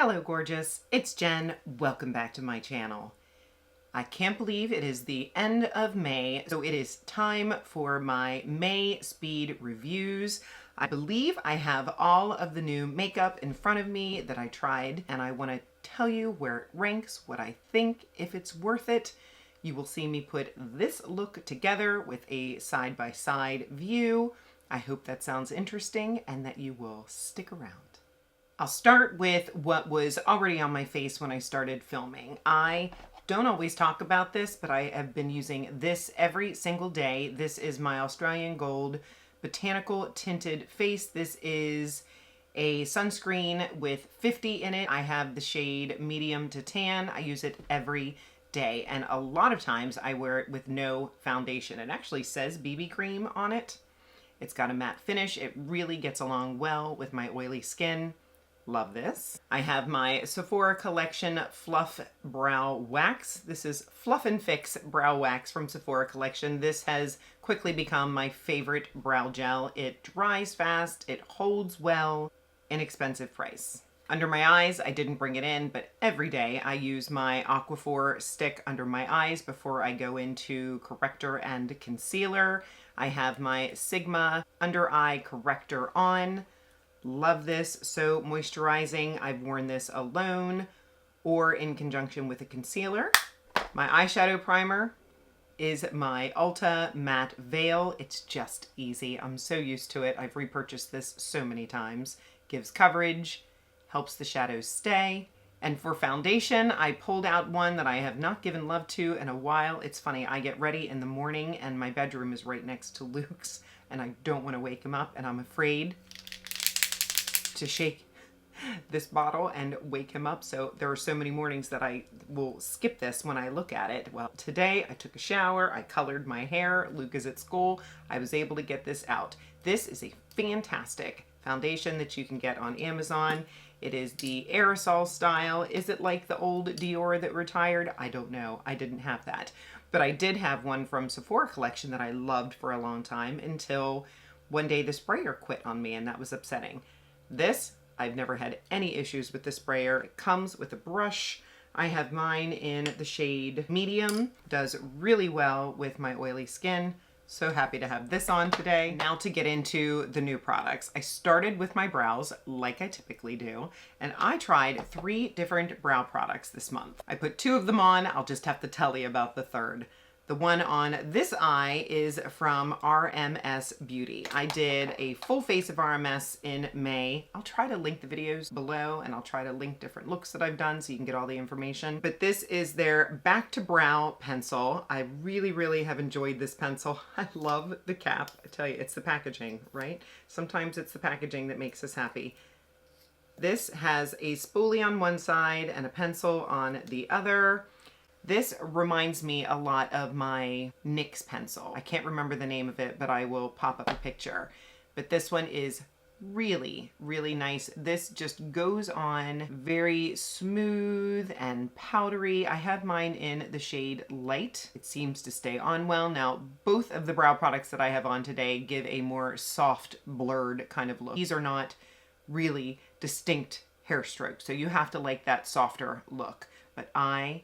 Hello gorgeous, it's Jen. Welcome back to my channel. I can't believe it is the end of May, so it is time for my May speed reviews. I believe I have all of the new makeup in front of me that I tried, and I want to tell you where it ranks, what I think, if it's worth it. You will see me put this look together with a side-by-side view. I hope that sounds interesting and that you will stick around. I'll start with what was already on my face when I started filming. I don't always talk about this, but I have been using this every single day. This is my Australian Gold Botanical Tinted Face. This is a sunscreen with 50 in it. I have the shade medium to tan. I use it every day, and a lot of times I wear it with no foundation. It actually says BB cream on it. It's got a matte finish. It really gets along well with my oily skin. Love this. I have my Sephora Collection Fluff Brow Wax. This is Fluff and Fix Brow Wax from Sephora Collection. This has quickly become my favorite brow gel. It dries fast, it holds well, inexpensive price. Under my eyes, I didn't bring it in, but every day I use my Aquaphor stick under my eyes before I go into corrector and concealer. I have my Sigma Under Eye Corrector on. Love this, so moisturizing. I've worn this alone or in conjunction with a concealer. My eyeshadow primer is my Ulta Matte Veil. It's just easy. I'm so used to it. I've repurchased this so many times. Gives coverage, helps the shadows stay. And for foundation, I pulled out one that I have not given love to in a while. It's funny, I get ready in the morning and my bedroom is right next to Luke's and I don't want to wake him up and I'm afraid to shake this bottle and wake him up. So there are so many mornings that I will skip this when I look at it. Well, today I took a shower, I colored my hair, Luke is at school, I was able to get this out. This is a fantastic foundation that you can get on Amazon. It is the aerosol style. Is it like the old Dior that retired? I don't know. I didn't have that. But I did have one from Sephora Collection that I loved for a long time until one day the sprayer quit on me and that was upsetting. This, I've never had any issues with the sprayer. It comes with a brush. I have mine in the shade medium. Does really well with my oily skin. So happy to have this on today. Now to get into the new products. I started with my brows like I typically do, and I tried 3 different brow products this month. I put 2 of them on. I'll just have to tell you about the third. The one on this eye is from RMS Beauty. I did a full face of RMS in May. I'll try to link the videos below and I'll try to link different looks that I've done so you can get all the information. But this is their Back to Brow pencil. I really have enjoyed this pencil. I love the cap. I tell you, it's the packaging, right? Sometimes it's the packaging that makes us happy. This has a spoolie on one side and a pencil on the other. This reminds me a lot of my NYX pencil. I can't remember the name of it, but I will pop up a picture. But this one is really nice. This just goes on very smooth and powdery. I have mine in the shade Light. It seems to stay on well. Now, both of the brow products that I have on today give a more soft, blurred kind of look. These are not really distinct hair strokes, so you have to like that softer look. But I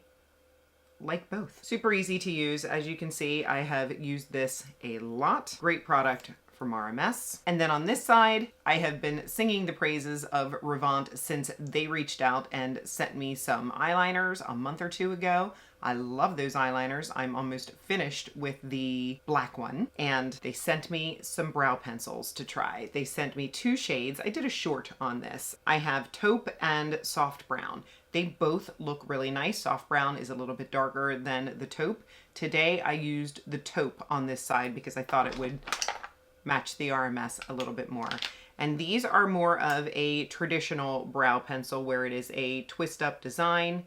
like both. Super easy to use. As you can see, I have used this a lot. Great product from RMS. And then on this side, I have been singing the praises of Revant since they reached out and sent me some eyeliners a month or 2 ago. I love those eyeliners. I'm almost finished with the black one. And they sent me some brow pencils to try. They sent me 2 shades. I did a short on this. I have taupe and soft brown. They both look really nice. Soft brown is a little bit darker than the taupe. Today I used the taupe on this side because I thought it would match the RMS a little bit more. And these are more of a traditional brow pencil where it is a twist up design.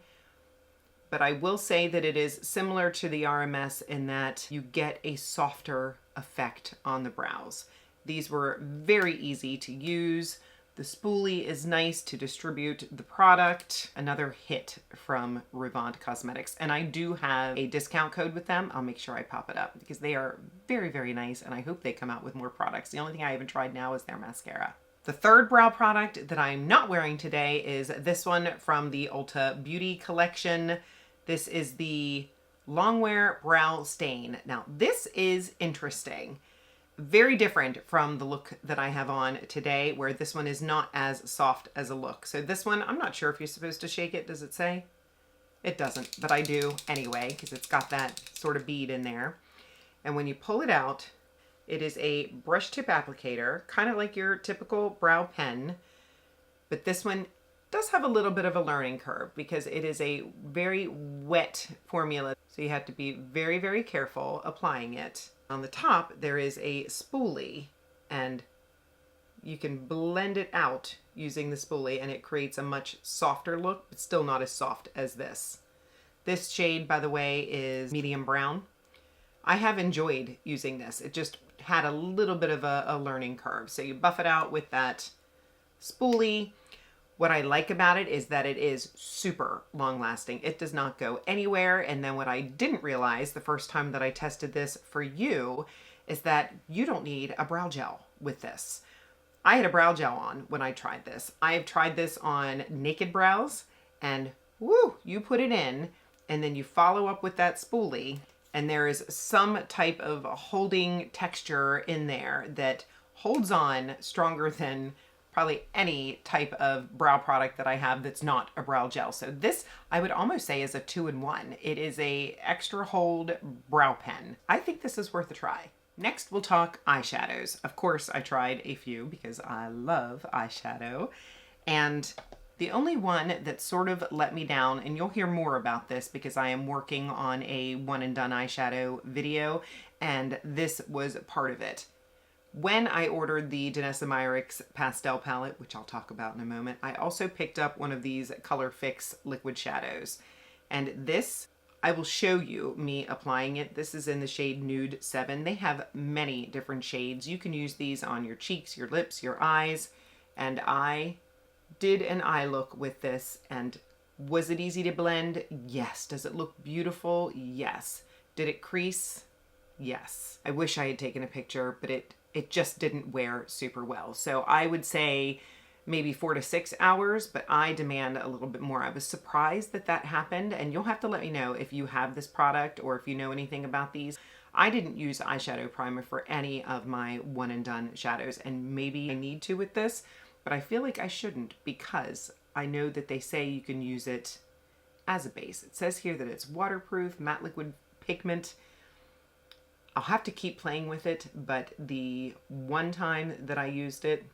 But I will say that it is similar to the RMS in that you get a softer effect on the brows. These were very easy to use. The spoolie is nice to distribute the product. Another hit from Revant Cosmetics. And I do have a discount code with them. I'll make sure I pop it up because they are very nice and I hope they come out with more products. The only thing I haven't tried now is their mascara. The third brow product that I'm not wearing today is this one from the Ulta Beauty collection. This is the Longwear Brow Stain. Now, this is interesting. Very different from the look that I have on today, where this one is not as soft as a look. So this one, I'm not sure if you're supposed to shake it. Does it say? It doesn't, but I do anyway, because it's got that sort of bead in there. And when you pull it out, it is a brush tip applicator, kind of like your typical brow pen, but this one does have a little bit of a learning curve because it is a very wet formula. So you have to be very, very careful applying it. On the top, there is a spoolie, and you can blend it out using the spoolie, and it creates a much softer look, but still not as soft as this. This shade, by the way, is medium brown. I have enjoyed using this. It just had a little bit of a learning curve. So you buff it out with that spoolie. What I like about it is that it is super long lasting. It does not go anywhere. And then what I didn't realize the first time that I tested this for you is that you don't need a brow gel with this. I had a brow gel on when I tried this. I have tried this on naked brows, and woo, you put it in and then you follow up with that spoolie, and there is some type of holding texture in there that holds on stronger than probably any type of brow product that I have that's not a brow gel. So this, I would almost say, is a 2-in-1. It is a extra hold brow pen. I think this is worth a try. Next, we'll talk eyeshadows. Of course, I tried a few because I love eyeshadow. And the only one that sort of let me down, and you'll hear more about this because I am working on a one and done eyeshadow video, and this was part of it. When I ordered the Danessa Myricks pastel palette, which I'll talk about in a moment, I also picked up one of these Color Fix liquid shadows. And this, I will show you me applying it. This is in the shade Nude 7. They have many different shades. You can use these on your cheeks, your lips, your eyes. And I did an eye look with this. And was it easy to blend? Yes. Does it look beautiful? Yes. Did it crease? Yes. I wish I had taken a picture, but it just didn't wear super well. So I would say maybe 4 to 6 hours, but I demand a little bit more. I was surprised that that happened, and you'll have to let me know if you have this product or if you know anything about these. I didn't use eyeshadow primer for any of my one and done shadows, and maybe I need to with this, but I feel like I shouldn't because I know that they say you can use it as a base. It says here that it's waterproof, matte liquid pigment. I'll have to keep playing with it, but the one time that I used it,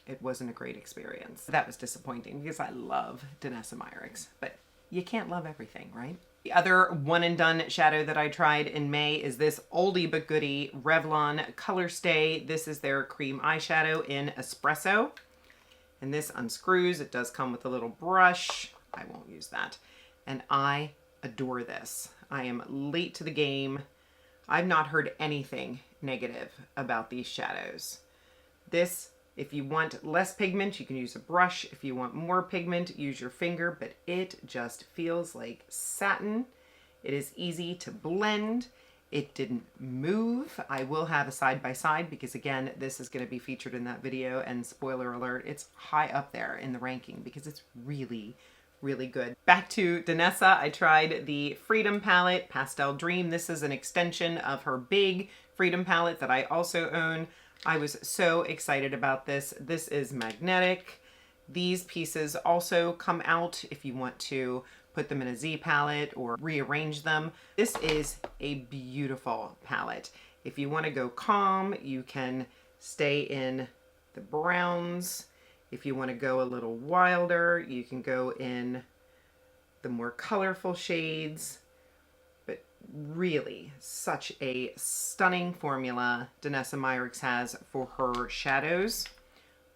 it wasn't a great experience. That was disappointing because I love Danessa Myricks, but you can't love everything, right? The other one and done shadow that I tried in May is this oldie but goodie Revlon Color Stay. This is their cream eyeshadow in Espresso. And this unscrews. It does come with a little brush. I won't use that. And I adore this. I am late to the game. I've not heard anything negative about these shadows. This, if you want less pigment, you can use a brush. If you want more pigment, use your finger, but it just feels like satin. It is easy to blend. It didn't move. I will have a side-by-side because, again, this is going to be featured in that video, and spoiler alert, it's high up there in the ranking because it's really, really good. Back to Danessa, I tried the Freedom palette, Pastel Dream. This is an extension of her big Freedom palette that I also own. I was so excited about this. This is magnetic. These pieces also come out if you want to put them in a Z palette or rearrange them. This is a beautiful palette. If you want to go calm, you can stay in the browns. If you want to go a little wilder, you can go in the more colorful shades. But really, such a stunning formula Danessa Myricks has for her shadows.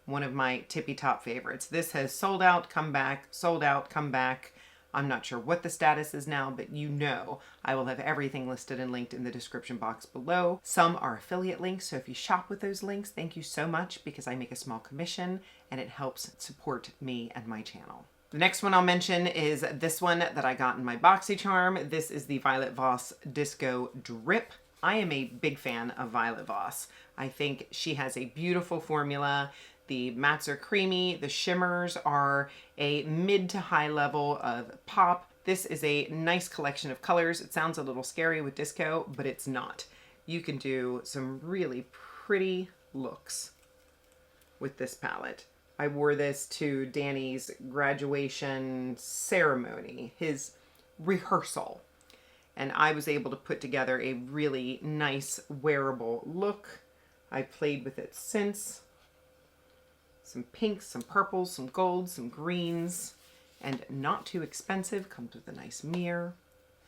One of my tippy top favorites. This has sold out, come back, sold out, come back. I'm not sure what the status is now, but you know I will have everything listed and linked in the description box below. Some are affiliate links, so if you shop with those links, thank you so much because I make a small commission and it helps support me and my channel. The next one I'll mention is this one that I got in my BoxyCharm. This is the Violet Voss Disco Drip. I am a big fan of Violet Voss. I think she has a beautiful formula. The mattes are creamy. The shimmers are a mid to high level of pop. This is a nice collection of colors. It sounds a little scary with disco, but it's not. You can do some really pretty looks with this palette. I wore this to Danny's graduation ceremony, his rehearsal, and I was able to put together a really nice wearable look. I played with it since. Some pinks, some purples, some golds, some greens, and not too expensive. Comes with a nice mirror.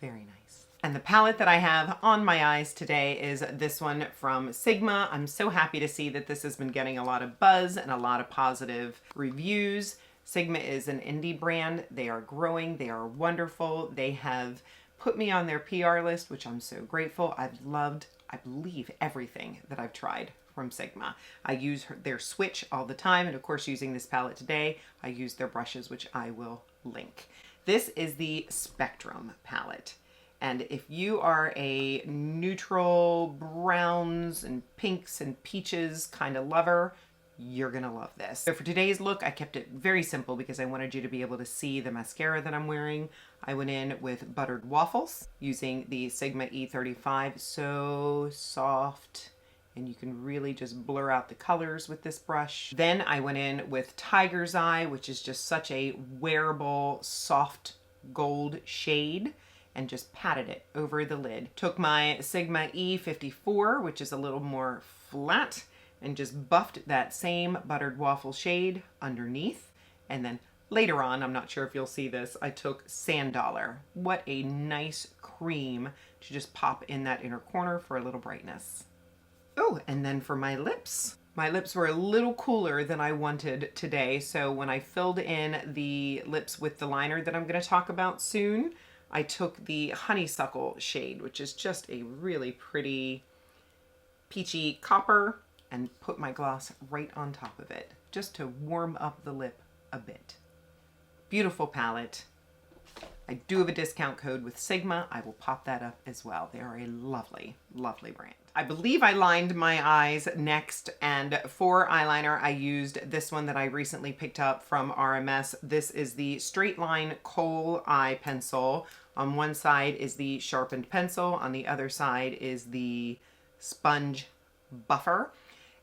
Very nice. And the palette that I have on my eyes today is this one from Sigma. I'm so happy to see that this has been getting a lot of buzz and a lot of positive reviews. Sigma is an indie brand. They are growing. They are wonderful. They have put me on their PR list, which I'm so grateful. I've loved, I believe, everything that I've tried from Sigma. I use their switch all the time, and of course, using this palette today, I use their brushes, which I will link. This is the Spectrum palette, and if you are a neutral browns and pinks and peaches kind of lover, you're gonna love this. So for today's look, I kept it very simple because I wanted you to be able to see the mascara that I'm wearing. I went in with Buttered Waffles using the Sigma E35. So soft, and you can really just blur out the colors with this brush. Then I went in with Tiger's Eye, which is just such a wearable, soft gold shade, and just patted it over the lid. Took my Sigma E54, which is a little more flat, and just buffed that same Buttered Waffle shade underneath. And then later on, I'm not sure if you'll see this, I took Sand Dollar. What a nice cream to just pop in that inner corner for a little brightness. Oh, and then for my lips were a little cooler than I wanted today. So when I filled in the lips with the liner that I'm going to talk about soon, I took the Honeysuckle shade, which is just a really pretty peachy copper, and put my gloss right on top of it, just to warm up the lip a bit. Beautiful palette. I do have a discount code with Sigma. I will pop that up as well. They are a lovely, lovely brand. I believe I lined my eyes next, and for eyeliner, I used this one that I recently picked up from RMS. This is the Straight Line Kohl Eye Pencil. On one side is the sharpened pencil. On the other side is the sponge buffer.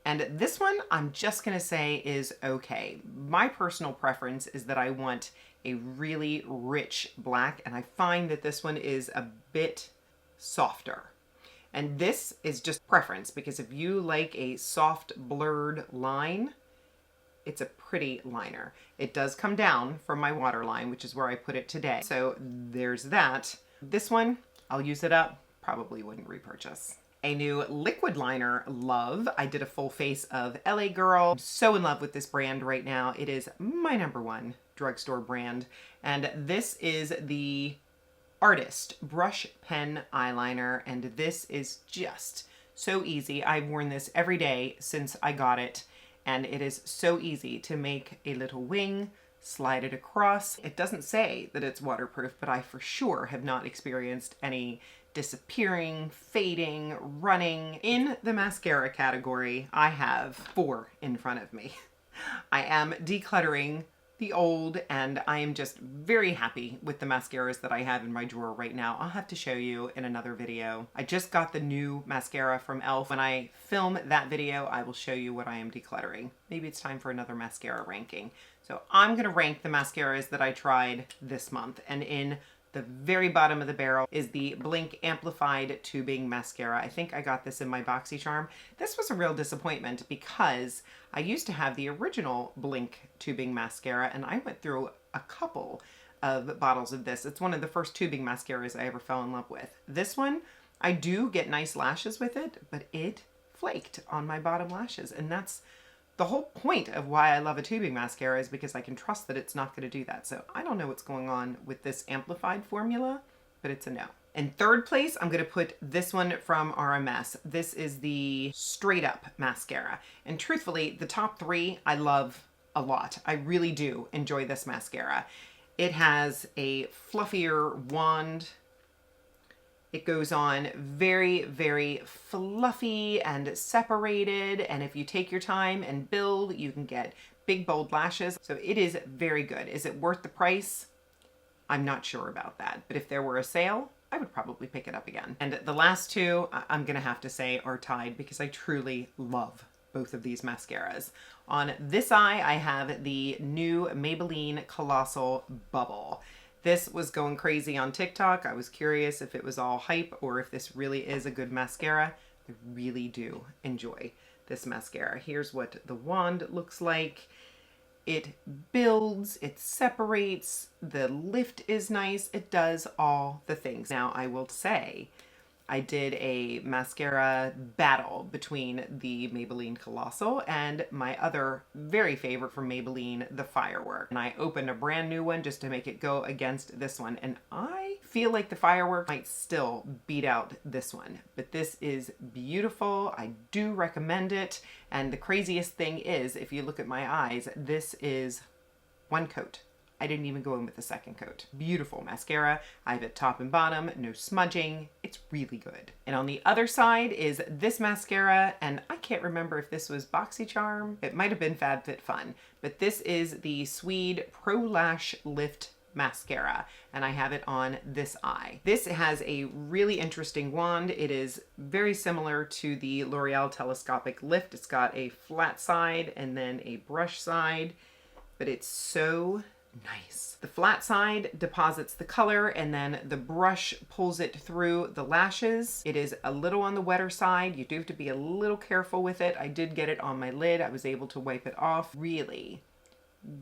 And this one, I'm just gonna say, is okay. My personal preference is that I want a really rich black, and I find that this one is a bit softer. And this is just preference, because if you like a soft blurred line, it's a pretty liner. It does come down from my waterline, which is where I put it today. So there's that. This one, I'll use it up, probably wouldn't repurchase. A new liquid liner love. I did a full face of LA Girl. I'm so in love with this brand right now. It is my #1 drugstore brand. And this is the Artist Brush Pen Eyeliner. And this is just so easy. I've worn this every day since I got it. And it is so easy to make a little wing, slide it across. It doesn't say that it's waterproof, but I for sure have not experienced any disappearing, fading, running. In the mascara category, I have 4 in front of me. I am decluttering the old, and I am just very happy with the mascaras that I have in my drawer right now. I'll have to show you in another video. I just got the new mascara from e.l.f. When I film that video, I will show you what I am decluttering. Maybe it's time for another mascara ranking. So I'm gonna rank the mascaras that I tried this month, and in the very bottom of the barrel is the Blink Amplified Tubing Mascara. I think I got this in my BoxyCharm. This was a real disappointment because I used to have the original Blink Tubing Mascara, and I went through a couple of bottles of this. It's one of the first tubing mascaras I ever fell in love with. This one, I do get nice lashes with it, but it flaked on my bottom lashes, and that's the whole point of why I love a tubing mascara, is because I can trust that it's not going to do that. So I don't know what's going on with this amplified formula, but it's a no. In third place, I'm going to put this one from RMS. This is the Straight Up Mascara. And truthfully, the top 3 I love a lot. I really do enjoy this mascara. It has a fluffier wand. It goes on very, very fluffy and separated. And if you take your time and build, you can get big, bold lashes. So it is very good. Is it worth the price? I'm not sure about that. But if there were a sale, I would probably pick it up again. And the last two, I'm going to have to say, are tied because I truly love both of these mascaras. On this eye, I have the new Maybelline Colossal Bubble. This was going crazy on TikTok. I was curious if it was all hype or if this really is a good mascara. I really do enjoy this mascara. Here's what the wand looks like. It builds, it separates, the lift is nice, it does all the things. Now, I will say, I did a mascara battle between the Maybelline Colossal and my other very favorite from Maybelline, the Firework. And I opened a brand new one just to make it go against this one. And I feel like the Firework might still beat out this one. But this is beautiful. I do recommend it. And the craziest thing is, if you look at my eyes, this is one coat. I didn't even go in with the second coat. Beautiful mascara. I have it top and bottom, no smudging. It's really good. And on the other side is this mascara, and I can't remember if this was BoxyCharm. It might have been FabFitFun, but this is the Swede Pro Lash Lift mascara, and I have it on this eye. This has a really interesting wand. It is very similar to the L'Oreal Telescopic Lift. It's got a flat side and then a brush side, but it's so nice. The flat side deposits the color and then the brush pulls it through the lashes. It is a little on the wetter side. You do have to be a little careful with it. I did get it on my lid. I was able to wipe it off. Really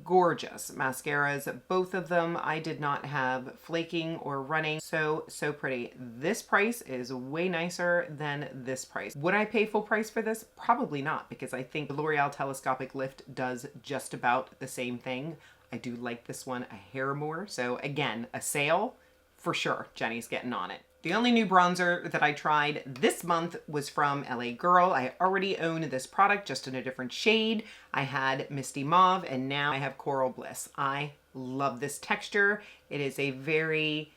gorgeous mascaras, both of them. I did not have flaking or running. So pretty. This price is way nicer than this price. Would I pay full price for this? Probably not, because I think the L'Oreal Telescopic Lift does just about the same thing. I do like this one a hair more. So again, a sale for sure. Jenny's getting on it. The only new bronzer that I tried this month was from LA Girl. I already own this product, just in a different shade. I had Misty Mauve and now I have Coral Bliss. I love this texture. It is a very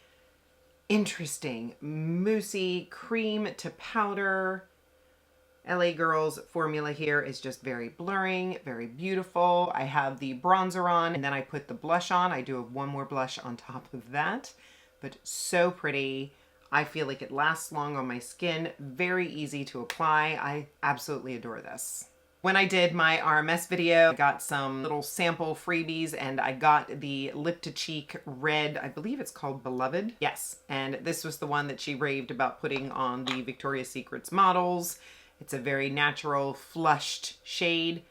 interesting, moussey cream to powder. LA Girl's formula here is just very blurring, very beautiful. I have the bronzer on and then I put the blush on. I do have one more blush on top of that, but so pretty. I feel like it lasts long on my skin, very easy to apply. I absolutely adore this. When I did my RMS video, I got some little sample freebies and I got the Lip to Cheek red, I believe it's called Beloved. Yes, and this was the one that she raved about putting on the Victoria's Secrets models. It's a very natural, flushed shade.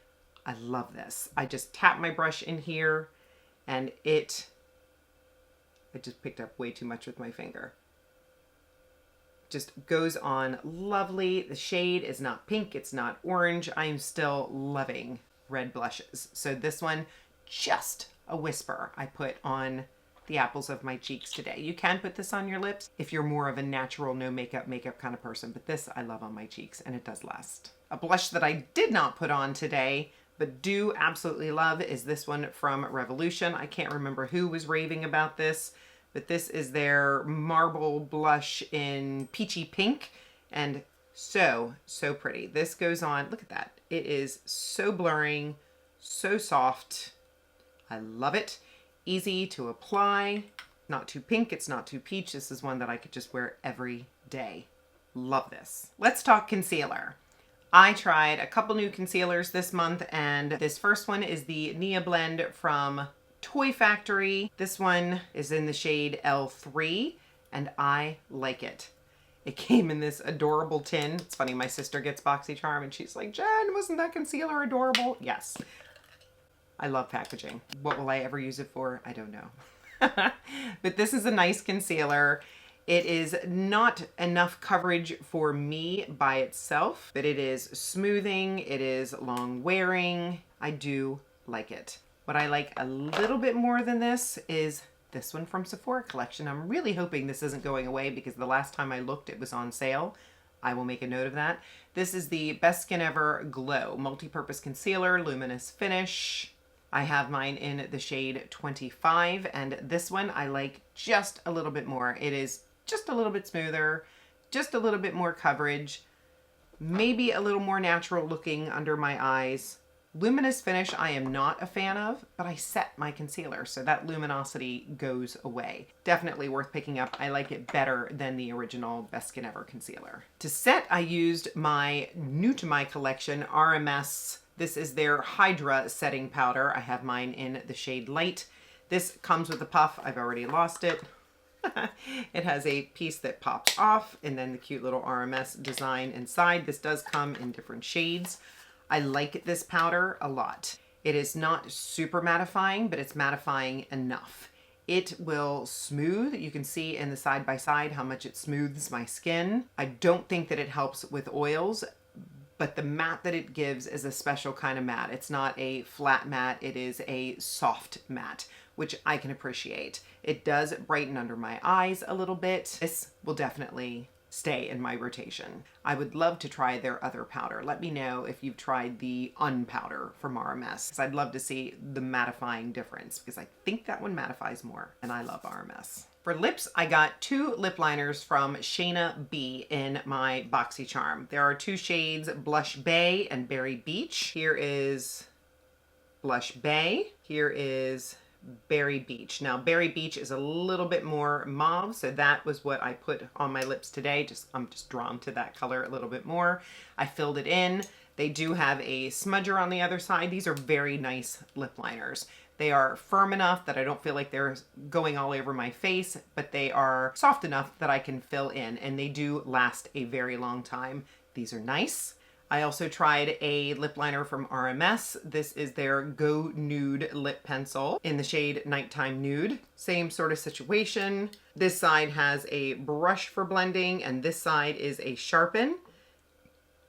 I love this. I just tap my brush in here and I just picked up way too much with my finger. Just goes on lovely. The shade is not pink, it's not orange. I am still loving red blushes. So this one, just a whisper I put on the apples of my cheeks today. You can put this on your lips if you're more of a natural, no makeup kind of person, but this I love on my cheeks and it does last. A blush that I did not put on today, but do absolutely love is this one from Revolution. I can't remember who was raving about this, but this is their marble blush in peachy pink and so pretty. This goes on, look at that. It is so blurring, so soft. I love it. Easy to apply, not too pink, it's not too peach. This is one that I could just wear every day. Love this. Let's talk concealer. I tried a couple new concealers this month and this first one is the Nia Blend from Toy Factory. This one is in the shade L3 and I like it. It came in this adorable tin. It's funny, my sister gets BoxyCharm and she's like, Jen, wasn't that concealer adorable? Yes. I love packaging. What will I ever use it for? I don't know. But this is a nice concealer. It is not enough coverage for me by itself, but it is smoothing. It is long wearing. I do like it. What I like a little bit more than this is this one from Sephora collection. I'm really hoping this isn't going away because the last time I looked, it was on sale. I will make a note of that. This is the Best Skin Ever Glow Multi-Purpose Concealer, Luminous Finish. I have mine in the shade 25, and this one I like just a little bit more. It is just a little bit smoother. just a little bit more coverage, maybe a little more natural looking under my eyes. Luminous finish I am not a fan of, but I set my concealer, so that luminosity goes away. Definitely worth picking up. I like it better than the original Best Skin Ever concealer. To set, I used my new to my collection RMS. This is their Hydra setting powder. I have mine in the shade Light. This comes with a puff. I've already lost it. It has a piece that pops off and then the cute little RMS design inside. This does come in different shades. I like this powder a lot. It is not super mattifying, but it's mattifying enough. It will smooth. You can see in the side by side how much it smooths my skin. I don't think that it helps with oils, but the matte that it gives is a special kind of matte. It's not a flat matte, it is a soft matte, which I can appreciate. It does brighten under my eyes a little bit. This will definitely stay in my rotation. I would love to try their other powder. Let me know if you've tried the unpowder from RMS, because I'd love to see the mattifying difference, because I think that one mattifies more, and I love RMS. For lips, I got 2 lip liners from Shayna B in my BoxyCharm. There are 2 shades, Blush Bay and Berry Beach. Here is Blush Bay. Here is Berry Beach. Now Berry Beach is a little bit more mauve, so that was what I put on my lips today. I'm just drawn to that color a little bit more. I filled it in. They do have a smudger on the other side. These are very nice lip liners. They are firm enough that I don't feel like they're going all over my face, but they are soft enough that I can fill in, and they do last a very long time. These are nice. I also tried a lip liner from RMS. This is their Go Nude lip pencil in the shade Nighttime Nude. Same sort of situation. This side has a brush for blending and this side is a sharpen.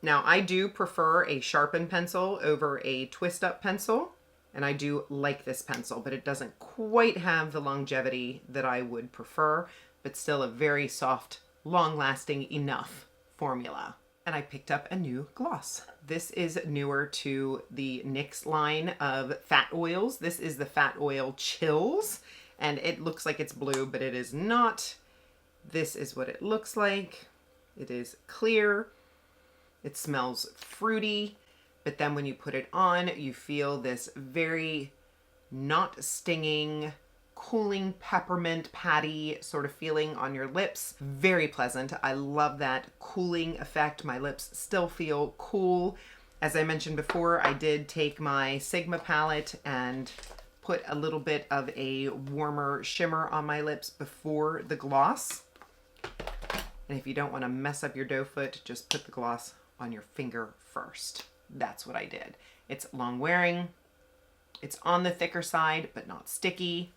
Now I do prefer a sharpen pencil over a twist up pencil, and I do like this pencil, but it doesn't quite have the longevity that I would prefer, but still a very soft, long-lasting enough formula. And I picked up a new gloss. This is newer to the NYX line of fat oils. This is the Fat Oil Chills, and it looks like it's blue, but it is not. This is what it looks like. It is clear. It smells fruity, but then when you put it on, you feel this very not stinging, cooling peppermint patty sort of feeling on your lips. Very pleasant. I love that cooling effect. My lips still feel cool. As I mentioned before, I did take my Sigma palette and put a little bit of a warmer shimmer on my lips before the gloss. And if you don't want to mess up your doe foot, just put the gloss on your finger first. That's what I did. It's long wearing. It's on the thicker side, but not sticky.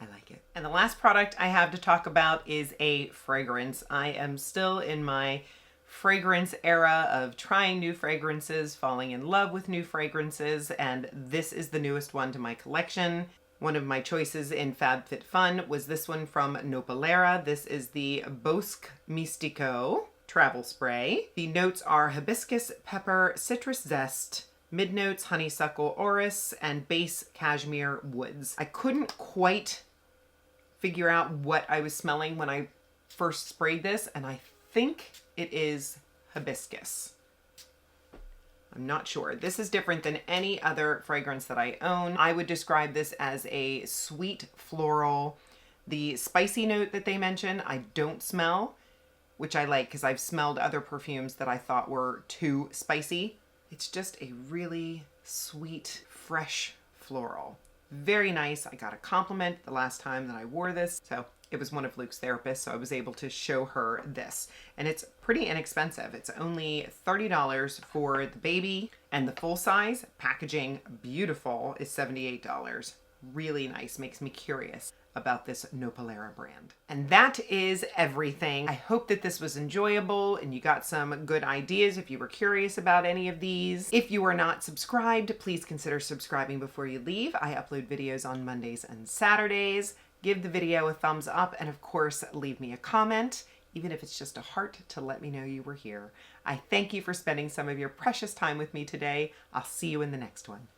I like it. And the last product I have to talk about is a fragrance. I am still in my fragrance era of trying new fragrances, falling in love with new fragrances, and this is the newest one to my collection. One of my choices in FabFitFun was this one from Nopalera. This is the Bosque Mystico travel spray. The notes are hibiscus, pepper, citrus zest, mid notes, honeysuckle, orris, and base cashmere woods. I couldn't quite figure out what I was smelling when I first sprayed this, and I think it is hibiscus. I'm not sure. This is different than any other fragrance that I own. I would describe this as a sweet floral. The spicy note that they mention, I don't smell, which I like because I've smelled other perfumes that I thought were too spicy. It's just a really sweet, fresh floral. Very nice. I got a compliment the last time that I wore this. So it was one of Luke's therapists, so I was able to show her this. And it's pretty inexpensive. It's only $30 for the baby, and the full size, packaging beautiful, is $78. Really nice. Makes me curious about this Nopalera brand. And that is everything. I hope that this was enjoyable and you got some good ideas if you were curious about any of these. If you are not subscribed, please consider subscribing before you leave. I upload videos on Mondays and Saturdays. Give the video a thumbs up, and of course, leave me a comment, even if it's just a heart, to let me know you were here. I thank you for spending some of your precious time with me today. I'll see you in the next one.